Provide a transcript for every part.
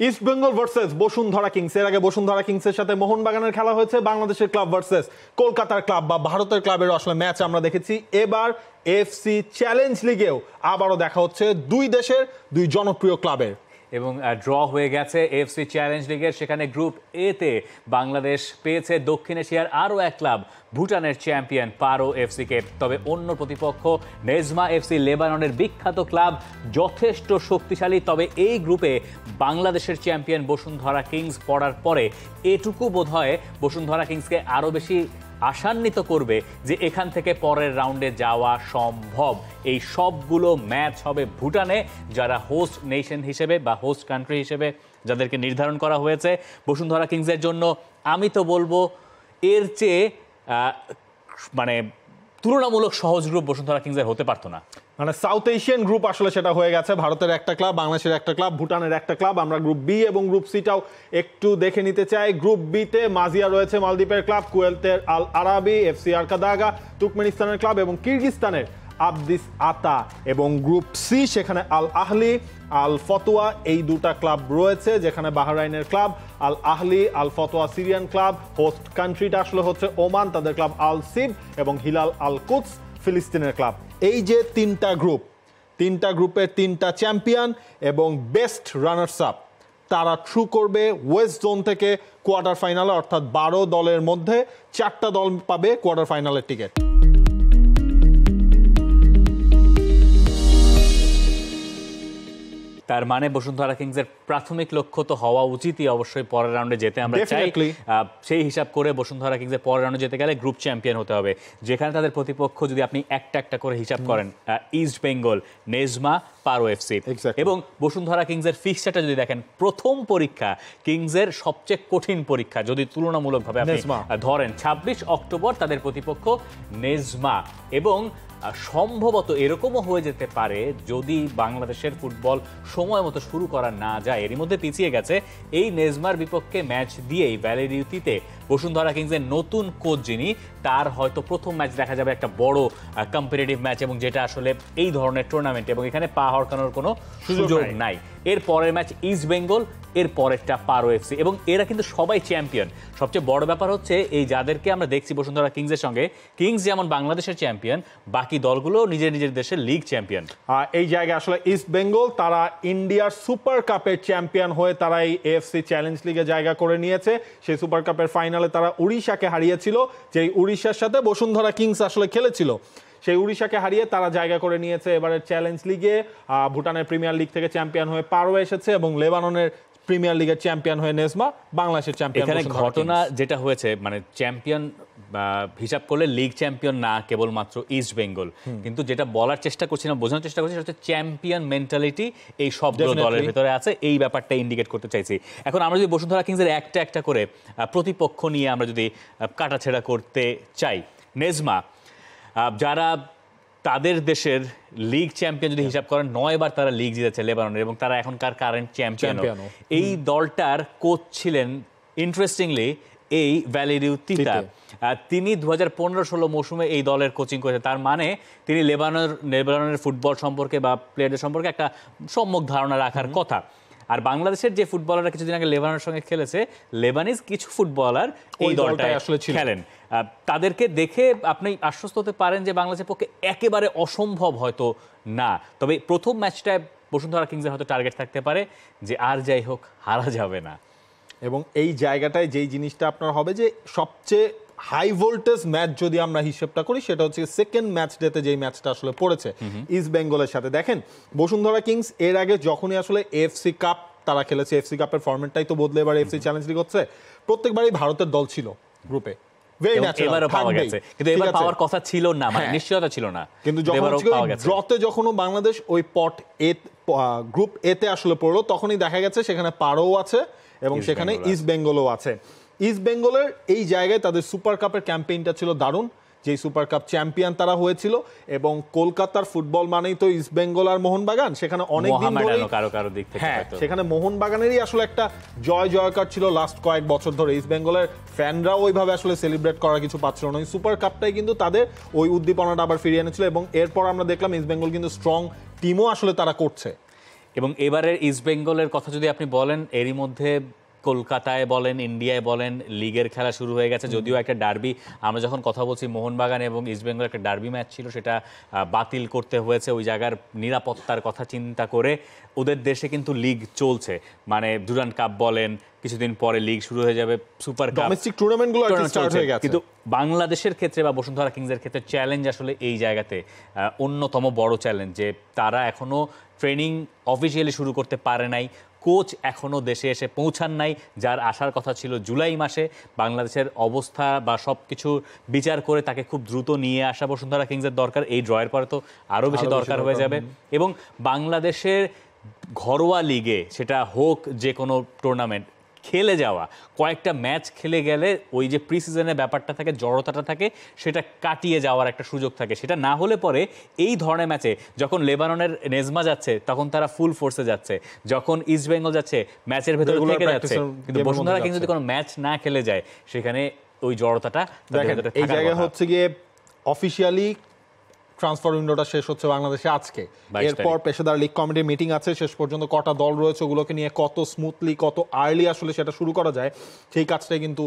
East Bengal versus Bashundhara Kings. এর আগে বসুন্ধরা কিংসের সাথে মোহনবাগানের খেলা হয়েছে, বাংলাদেশের ক্লাব ভার্সেস কলকাতার ক্লাব বা ভারতের ক্লাবের আসলে ম্যাচ আমরা দেখেছি। এবার এফসি চ্যালেঞ্জ লিগেও আবারও দেখা হচ্ছে দুই দেশের দুই জনপ্রিয় ক্লাবের এবং ড্র হয়ে গেছে এফসি চ্যালেঞ্জ লিগের। সেখানে গ্রুপ এ তে বাংলাদেশ পেয়েছে দক্ষিণ এশিয়ার আরও এক ক্লাব ভুটানের চ্যাম্পিয়ন পারো এফসিকে। তবে অন্য প্রতিপক্ষ নেজমা এফসি লেবাননের বিখ্যাত ক্লাব, যথেষ্ট শক্তিশালী। তবে এই গ্রুপে বাংলাদেশের চ্যাম্পিয়ন বসুন্ধরা কিংস পড়ার পরে এটুকু বোধহয় বসুন্ধরা কিংসকে আরও বেশি আশান্বিত করবে যে এখান থেকে পরের রাউন্ডে যাওয়া সম্ভব। এই সবগুলো ম্যাচ হবে ভুটানে, যারা হোস্ট নেশন হিসেবে বা হোস্ট কান্ট্রি হিসেবে যাদেরকে নির্ধারণ করা হয়েছে বসুন্ধরা কিংসের জন্য। আমি তো বলবো এর চেয়ে মানে তুলনামূলক সহজ গ্রুপ বসুন্ধরা কিংসের হতে পারতো না। মানে সাউথ এশিয়ান গ্রুপ আসলে সেটা হয়ে গেছে। ভারতের একটা ক্লাব, বাংলাদেশের একটা ক্লাব, ভুটানের একটা ক্লাব। আমরা গ্রুপ বি এবং গ্রুপ সিটাও একটু দেখে নিতে চাই। গ্রুপ বিতে মাজিয়া রয়েছে মালদ্বীপের ক্লাব, কুয়েতের আল আরাবি, এফসি আরকাদাগা, তুর্কমেনিস্তানের ক্লাব এবং কিরগিজস্তানের আবদিস আতা। এবং গ্রুপ সি সেখানে আল আহলি, আল ফতোয়া, এই দুটা ক্লাব রয়েছে, যেখানে বাহরাইনের ক্লাব আল আহলি, আল ফতোয়া সিরিয়ান ক্লাব। হোস্ট কান্ট্রিটা আসলে হচ্ছে ওমান, তাদের ক্লাব আল সিব, এবং হিলাল আল কুদস ফিলিস্তিনের ক্লাব। এই যে তিনটা গ্রুপের তিনটা চ্যাম্পিয়ন এবং বেস্ট রানার্স আপ, তারা থ্রু করবে ওয়েস্ট জোন থেকে কোয়ার্টার ফাইনালে, অর্থাৎ 12 দলের মধ্যে 4টা দল পাবে কোয়ার্টার ফাইনালের টিকিট। তার মানে বসুন্ধরা কিংসের প্রাথমিক লক্ষ্য তো হওয়া উচিতই অবশ্যই পরের রাউন্ডে যেতে। আমরা চাই সেই হিসাব করে বসুন্ধরা কিংসের পরের রাউন্ডে যেতে গেলে গ্রুপ চ্যাম্পিয়ন হতে হবে, যেখানে তাদের প্রতিপক্ষ যদি আপনি একটা একটা করে হিসাব করেন, ইস্ট বেঙ্গল, নেজমা, পারো এফসি। এবং বসুন্ধরা কিংসের ফিক্সচারটা যদি দেখেন, প্রথম পরীক্ষা কিংসের সবচেয়ে কঠিন পরীক্ষা যদি তুলনামূলকভাবে আপনি ধরেন, 26 অক্টোবর তাদের প্রতিপক্ষ নেজমা। এবং সম্ভবত এরকমও হয়ে যেতে পারে যদি বাংলাদেশের ফুটবল সময় মতো শুরু করা না যায়, এরই মধ্যে পিছিয়ে গেছে, এই নেজমার বিপক্ষে ম্যাচ দিয়েই ভ্যালিডিউটিতে বসুন্ধরা কিংসের নতুন কোচ যিনি, তার হয়তো প্রথম ম্যাচ দেখা যাবে একটা বড় কম্পিটিটিভ ম্যাচ, এবং যেটা আসলে এই ধরনের টুর্নামেন্ট, এবং এখানে পা হড়কানোর কোনো সুযোগ নাই। এর পরের ম্যাচ ইস্ট বেঙ্গল, এর পরেরটা পারো এফসি, এবং এরা কিন্তু সবাই চ্যাম্পিয়ন। সবচেয়ে বড় ব্যাপার হচ্ছে এই যাদেরকে আমরা দেখছি বসুন্ধরা কিংসের সঙ্গে, কিংস যেমন বাংলাদেশের চ্যাম্পিয়ন, বাকি দলগুলো নিজের নিজের দেশের লিগ চ্যাম্পিয়ন। এই জায়গায় আসলে ইস্ট বেঙ্গল তারা ইন্ডিয়ার সুপার কাপের চ্যাম্পিয়ন হয়ে তারা এই এএফসি চ্যালেঞ্জ লিগে জায়গা করে নিয়েছে। সেই সুপার কাপের ফাইনালে তারা উড়িষ্যাকে হারিয়েছিল, যেই উড়িষ্যার সাথে বসুন্ধরা কিংস আসলে খেলেছিল। সেই উড়িষ্যাকে হারিয়ে তারা জায়গা করে নিয়েছে এবারের চ্যালেঞ্জ লিগে। ভুটানের প্রিমিয়ার লিগ থেকে চ্যাম্পিয়ন হয়ে পারো এসেছে, এবং লেবাননের প্রিমিয়ার লিগের চ্যাম্পিয়ন হয়ে নেজমা, বাংলাদেশের চ্যাম্পিয়ন। এখানে ঘটনা যেটা হয়েছে, মানে চ্যাম্পিয়ন হিসাব করলে লিগ চ্যাম্পিয়ন না কেবলমাত্র ইস্ট বেঙ্গল, কিন্তু যেটা বলার চেষ্টা করছি না, বোঝানোর চেষ্টা করছি, সেটা হচ্ছে চ্যাম্পিয়ন মেন্টালিটি এই সবগুলো দলের ভিতরে আছে, এই ব্যাপারটা ইন্ডিকেট করতে চাইছি। এখন আমরা যদি বসুন্ধরা কিংসের একটা একটা করে প্রতিপক্ষ নিয়ে আমরা যদি কাটাছেড়া করতে চাই, নেজমা যারা তাদের দেশের লিগ চ্যাম্পিয়ন যদি হিসাব করেন, 9 বার তারা লিগ জিতেছে লেবাননের, এবং তারা এখনকার কারেন্ট চ্যাম্পিয়ন। এই দলটার কোচ ছিলেন ইন্টারেস্টিংলি এই ভ্যালিডিউটিটা, তিনি 2015-16 মৌসুমে এই দলের কোচিং করেছে। তার মানে তিনি লেবাননের ফুটবল সম্পর্কে বা প্লেয়ারদের সম্পর্কে একটা সম্যক ধারণা রাখার কথা। আর বাংলাদেশের যে ফুটবলাররা কিছুদিন আগে লেবাননের সঙ্গে খেলেছে, লেবানিজ কিছু ফুটবলার এই দলটায় আসলে খেলেন, তাদেরকে দেখে আপনি আশ্বস্ত হতে পারেন যে বাংলাদেশের পক্ষে একেবারে অসম্ভব হয়তো না। তবে প্রথম ম্যাচটায় বসুন্ধরা কিংসের হয়তো টার্গেট থাকতে পারে যে আর যাই হোক হারা যাবে না। এবং এই জায়গাটায় যেই জিনিসটা আপনার হবে যে সবচেয়ে হাই ভোল্টেজ ম্যাচ যদি আমরা হিসেবটা করি, সেটা হচ্ছে সেকেন্ড ম্যাচ ডেতে যেই ম্যাচটা আসলে পড়েছে ইস্ট বেঙ্গলের সাথে। দেখেন বসুন্ধরা কিংস এর আগে যখনই আসলে এফসি কাপ তারা খেলেছে, এফসি কাপের ফরম্যাটটাই তো বদলে এবার এফসি চ্যালেঞ্জ লিগ হচ্ছে, প্রত্যেকবারই ভারতের দল ছিল গ্রুপে, কিন্তু ড্রতে যখন বাংলাদেশ ওই গ্রুপ এ তে আসলে পড়লো, তখনই দেখা গেছে সেখানে পারো আছে এবং সেখানে ইস্ট বেঙ্গলও আছে। ইস্ট বেঙ্গলের এই জায়গায় তাদের সুপার কাপের ক্যাম্পেইনটা ছিল দারুণ, যেই সুপার কাপ চ্যাম্পিয়ন তারা হয়েছিল। এবং কলকাতার ফুটবল মানেই তো ইস্ট বেঙ্গল আর মোহনবাগান, সেখানে অনেকদিন ধরে সেখানে মোহনবাগানেরই আসলে একটা জয়কার ছিল লাস্ট কয়েক বছর ধরে। ইস্ট বেঙ্গলের ফ্যানরাও ওইভাবে আসলে সেলিব্রেট করার কিছু পাচ্ছিল না। ওই সুপার কাপটাই কিন্তু তাদের ওই উদ্দীপনাটা আবার ফিরিয়ে এনেছিল, এবং এরপর আমরা দেখলাম ইস্ট বেঙ্গল কিন্তু স্ট্রং টিমও আসলে তারা করছে। এবং এবারের ইস্ট বেঙ্গলের কথা যদি আপনি বলেন, এরই মধ্যে কলকাতায় বলেন, ইন্ডিয়ায় বলেন, লিগের খেলা শুরু হয়ে গেছে। যদিও একটা ডার্বি, আমরা যখন কথা বলছি মোহনবাগান এবং ইস্টবেঙ্গল একটা ডার্বি ম্যাচ ছিল, সেটা বাতিল করতে হয়েছে ওই জায়গার নিরাপত্তার কথা চিন্তা করে। ওদের দেশে কিন্তু লিগ চলছে, মানে ডুরান্ড কাপ বলেন, কিছুদিন পরে লিগ শুরু হয়ে যাবে, সুপার কাপ, ডোমেস্টিক টুর্নামেন্টগুলো স্টার্ট হয়ে গেছে। কিন্তু বাংলাদেশের ক্ষেত্রে বা বসুন্ধরা কিংসের ক্ষেত্রে চ্যালেঞ্জ আসলে এই জায়গাতে অন্যতম বড় চ্যালেঞ্জ যে তারা এখনো ট্রেনিং অফিসিয়ালি শুরু করতে পারে নাই, কোচ এখনও দেশে এসে পৌঁছান নাই, যার আসার কথা ছিল জুলাই মাসে। বাংলাদেশের অবস্থা বা সব কিছু বিচার করে তাকে খুব দ্রুত নিয়ে আসা বসুন্ধরা কিংসের দরকার। এই ড্রয়ের পরে তো আরও বেশি দরকার হয়ে যাবে। এবং বাংলাদেশের ঘরোয়া লিগে, সেটা হোক যে কোনো টুর্নামেন্ট, খেলে যাওয়া, কয়েকটা ম্যাচ খেলে গেলে ওই যে প্রি সিজনের ব্যাপারটা থাকে, জড়তাটা থাকে, সেটা কাটিয়ে যাওয়ার একটা সুযোগ থাকে। সেটা না হলে পরে এই ধরনের ম্যাচে, যখন লেবাননের নেজমা যাচ্ছে তখন তারা ফুল ফোর্সে যাচ্ছে, যখন ইস্ট বেঙ্গল যাচ্ছে ম্যাচের ভেতরে থেকে যাচ্ছে, কিন্তু বসুন্ধরা কিংস যদি কোনো ম্যাচ না খেলে যায়, সেখানে ওই জড়তাটা এই জায়গায় হচ্ছে গিয়ে অফিসিয়ালি ট্রান্সফার উইন্ডোটা শেষ হচ্ছে বাংলাদেশে আজকে। এরপর পেশাদার লিগ কমিটির মিটিং আছে, শেষ পর্যন্ত কটা দল রয়েছে ওগুলোকে নিয়ে কত স্মুথলি, কত আর্লি আসলে সেটা শুরু করা যায়, সেই কাজটাই কিন্তু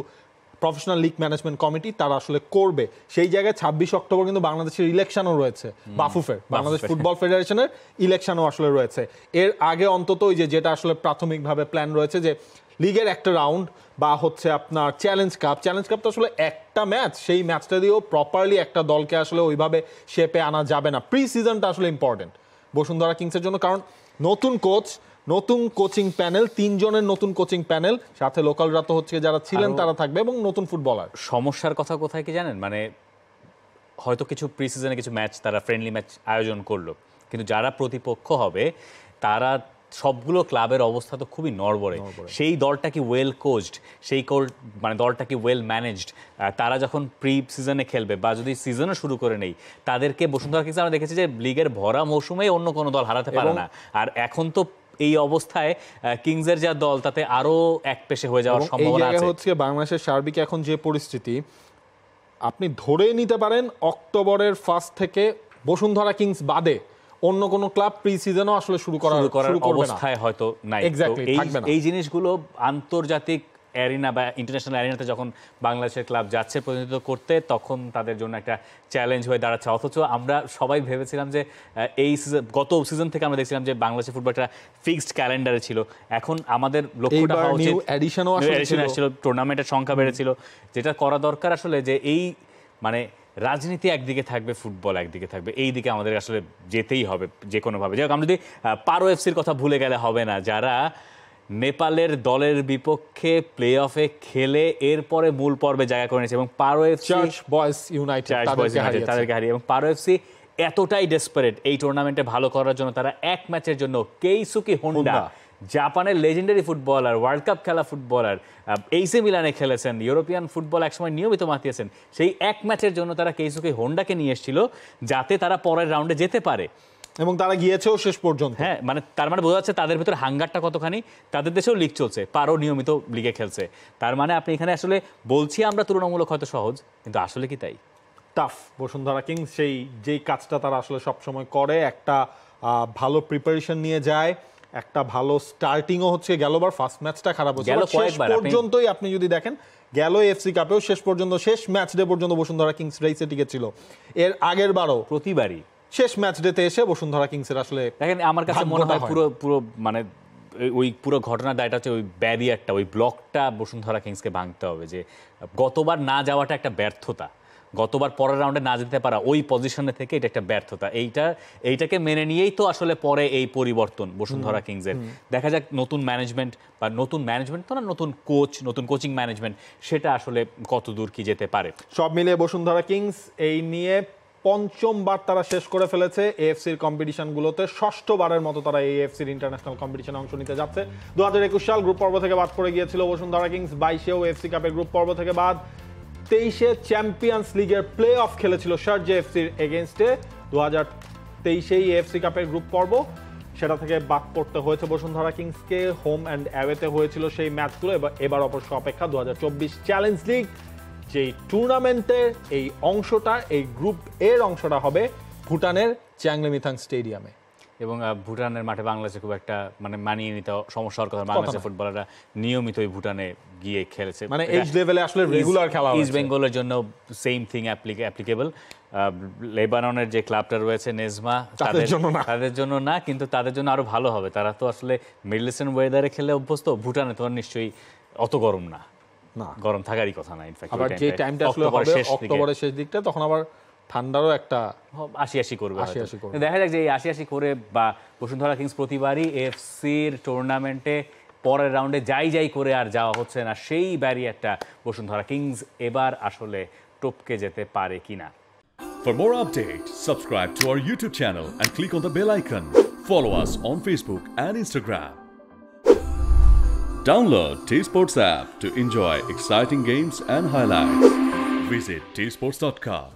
প্রফেশনাল লিগ ম্যানেজমেন্ট কমিটি তারা আসলে করবে। সেই জায়গায় 26 অক্টোবর কিন্তু বাংলাদেশের ইলেকশনও রয়েছে, বাফুফের, বাংলাদেশ ফুটবল ফেডারেশনের ইলেকশনও আসলে রয়েছে। এর আগে অন্তত ওই যেটা আসলে প্রাথমিকভাবে প্ল্যান রয়েছে যে লিগের একটা রাউন্ড বা হচ্ছে আপনার চ্যালেঞ্জ কাপ তো আসলে একটা ম্যাচ, সেই ম্যাচটা দিয়েও প্রপারলি একটা দলকে আসলে ওইভাবে শেপে আনা যাবে না। প্রি সিজনটা আসলে ইম্পর্টেন্ট বসুন্ধরা কিংসের জন্য, কারণ নতুন কোচ, নতুন কোচিং প্যানেল, 3 জনের নতুন কোচিং প্যানেল, সাথে লোকালরা তো হচ্ছে যারা ছিলেন তারা থাকবে, এবং নতুন ফুটবলার। সমস্যার কথা কোথায় কি জানেন, মানে হয়তো কিছু প্রি সিজনে কিছু ম্যাচ তারা ফ্রেন্ডলি ম্যাচ আয়োজন করলো, কিন্তু যারা প্রতিপক্ষ হবে তারা সবগুলো ক্লাবের অবস্থা তো খুবই নড়বড়ে। সেই দলটা কি ওয়েল কোচড, সেই মানে দলটা কি ওয়েল ম্যানেজড, তারা যখন প্রি সিজনে খেলবে বা যদি সিজনও শুরু করে নেই, তাদেরকে বসুন্ধরা কিংস আমরা দেখেছি যে লিগের ভরা মৌসুমে অন্য কোনো দল হারাতে পারে না। আর এখন তো এই অবস্থায় কিংসের যা দল, তাতে আরো এক পেশে হয়ে যাওয়ার সম্ভাবনা আছে। হচ্ছে বাংলাদেশের সার্বিক এখন যে পরিস্থিতি, আপনি ধরে নিতে পারেন অক্টোবরের ফার্স্ট থেকে বসুন্ধরা কিংস বাদে অন্য কোনো ক্লাব প্রি সিজনও আসলে শুরু করার অবস্থায় হয়তো নাই। এই জিনিসগুলো আন্তর্জাতিক অ্যারিনা বা ইন্টারন্যাশনাল অ্যারিনাতে যখন বাংলাদেশের ক্লাব যাচ্ছে প্রতিনিধিত্ব করতে, তখন তাদের জন্য একটা চ্যালেঞ্জ হয়ে দাঁড়াচ্ছে। অথচ আমরা সবাই ভেবেছিলাম যে এই গত সিজন থেকে আমরা দেখছিলাম যে বাংলাদেশের ফুটবলটা ফিক্সড ক্যালেন্ডারে ছিল। এখন আমাদের লক্ষ্যটা হওয়া উচিত, এডিশন আসছিল, টুর্নামেন্টের সংখ্যা বেড়েছিল। যেটা করা দরকার আসলে যে এই মানে রাজনীতি একদিকে থাকবে, ফুটবল একদিকে থাকবে, এই দিকে আমাদের আসলে যেতেই হবে যে কোনোভাবে। যাই হোক, আমরা যদি পারো এফসির কথা ভুলে গেলে হবে না, যারা নেপালের দলের বিপক্ষে প্লে অফে খেলে এরপরে মূল পর্বে জায়গা করে নিয়েছে, এবং পারো এফসি তাদেরকে হারিয়ে, এবং পারো এফসি এতটাই ডেসপারেট এই টুর্নামেন্টে ভালো করার জন্য, তারা এক ম্যাচের জন্য কেইসুকি হোন্ডা, জাপানের লেজেন্ডারি ফুটবলার, ওয়ার্ল্ড কাপ খেলা ফুটবলার, এইসি মিলানে খেলেছেন, ইউরোপিয়ান ফুটবল একসময় নিয়মিত মাতিয়েছেন, সেই এক ম্যাচের জন্য তারা কেইসুকি হোন্ডাকে নিয়ে এসেছিল যাতে তারা পরের রাউন্ডে যেতে পারে, এবং তারা গিয়েছেও শেষ পর্যন্ত। হ্যাঁ, মানে তার মানে বোঝা যাচ্ছে তাদের ভিতরে হাঙ্গারটা কতখানি। তাদের দেশেও লিগ চলছে, পারো নিয়মিত লিগে খেলছে, তার মানে আপনি এখানে আসলে বলছি আমরা তুলনামূলক হয়তো সহজ, কিন্তু আসলে কি তাই? টাফ বসুন্ধরা কিংস যেই কাজটা তারা আসলে সবসময় করে, একটা ভালো প্রিপারেশন নিয়ে যায়, একটা ভালো স্টার্টিংও হচ্ছে। গেলবার ফার্স্ট ম্যাচটা খারাপ হচ্ছে, শেষ পর্যন্তই আপনি যদি দেখেন গেল এফসি কাপেও শেষ পর্যন্ত, শেষ ম্যাচ ডে পর্যন্ত বসুন্ধরা কিংস রেসে টিকেছিল। এর আগের বারও প্রতিবারই শেষ ম্যাচ ডেতে এসে বসুন্ধরা কিংসের আসলে দেখেন, আমার কাছে মনে হয় পুরো মানে ওই পুরো ঘটনার দায়টা হচ্ছে ওই ব্যারিয়ারটা, ওই ব্লকটা বসুন্ধরা কিংসকে ভাঙতে হবে। যে গতবার না যাওয়াটা একটা ব্যর্থতা, গতবার পরের রাউন্ডে না যেতে পারা ওই পজিশনে থেকে এটা একটা ব্যর্থতা। এইটাকে মেনে নিয়েই তো আসলে পরে এই পরিবর্তন বসুন্ধরা কিংসের। দেখা যাক নতুন ম্যানেজমেন্ট বা নতুন ম্যানেজমেন্ট তো না, নতুন কোচ, নতুন কোচিং ম্যানেজমেন্ট, সেটা আসলে কত দূর কি যেতে পারে। সব মিলিয়ে বসুন্ধরা কিংস এই নিয়ে পঞ্চমবার তারা শেষ করে ফেলেছে এএফসির কম্পিটিশনগুলোতে, ষষ্ঠবারের মতো তারা এএফসির ইন্টারন্যাশনাল কম্পিটিশনে অংশ নিতে যাচ্ছে। 2021 সাল গ্রুপ পর্ব থেকে বাদ পড়ে গিয়েছিল বসুন্ধরা কিংস, 22-এও এএফসি কাপের গ্রুপ পর্ব থেকে বাদ, 23-এ চ্যাম্পিয়ন্স লিগের প্লে অফ খেলেছিল শারজা এফসির এগেইনস্টে, 2023-এই এএফসি কাপের গ্রুপ পর্ব, সেটা থেকে বাদ পড়তে হয়েছে বসুন্ধরা কিংসকে। হোম অ্যান্ড অ্যাওয়েতে হয়েছিল সেই ম্যাচগুলো। এবার অবশ্য অপেক্ষা 2024 চ্যালেঞ্জ লিগ, যেই টুর্নামেন্টের এই অংশটা, এই গ্রুপ এর অংশটা হবে ভুটানের চ্যাংলেমিথাং স্টেডিয়ামে। এবং ভুটানের মাঠে বাংলাদেশে খুব একটা মানে মানিয়ে নিতে সমস্যা হওয়ার কথা। বাংলাদেশের ফুটবলাররা নিয়মিতই ভুটানে গিয়ে খেলেছে, মানে এইচ লেভেলে আসলে রেগুলার খেলা ইস্ট বেঙ্গলের জন্য সেম থিং অ্যাপ্লিকেবল। লেবাননের যে ক্লাবটা রয়েছে নেজমা, তাদের জন্য না, কিন্তু তাদের জন্য আরো ভালো হবে। তারা তো আসলে মিডল ইস্টার্ন ওয়েদারে খেলে অভ্যস্ত। ভুটানে তো নিশ্চয়ই অত গরম না, গরম থাকারই কথা না। ইনফ্যাক্ট আবার যে টাইমটা আসলে হবে অক্টোবরের শেষ দিকটা, তখন আবার ঠান্ডারও একটা আশি করবে। দেখা যাক যে এই আশি করে বা বসুন্ধরা কিংস প্রতিবারই এফসির টুর্নামেন্টে পরের রাউন্ডে যাই করে আর যাওয়া হচ্ছে না, সেই ব্যারিয়ারটা বসুন্ধরা কিংস এবার আসলে টপকে যেতে পারে কিনা। For more updates, subscribe to our YouTube channel and click on the bell icon. Follow us on Facebook and Instagram. Download T-Sports app to enjoy exciting games and highlights. Visit tsports.com.